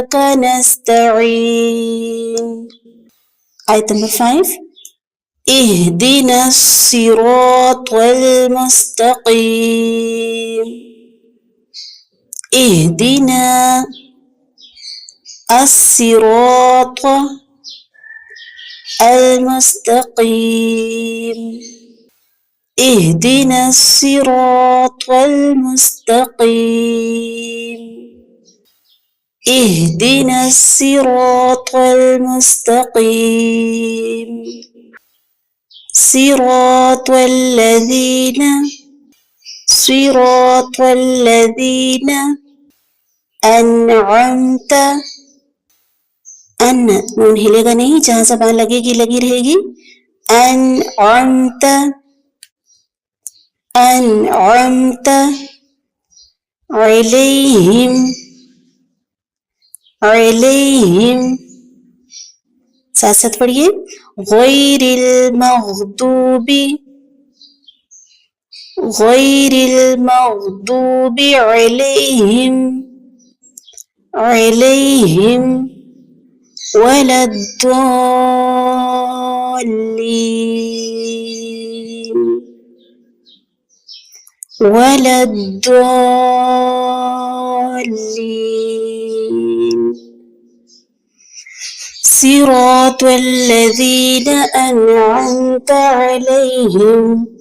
وإياك نستعين. آية number 5. اهدنا الصراط المستقيم. اهدنا الصراط المستقيم. اهدنا الصراط المستقيم. اهدنا الصراط المستقيم. صراط الذين أنعمت नून हिलेगा नहीं, जहां ज़बान लगेगी लगी रहेगी. أنعمت عليهم साथ साथ पढ़िए. غير المغضوب عليهم ولا الضالين. صراط الذين أنعمت عليهم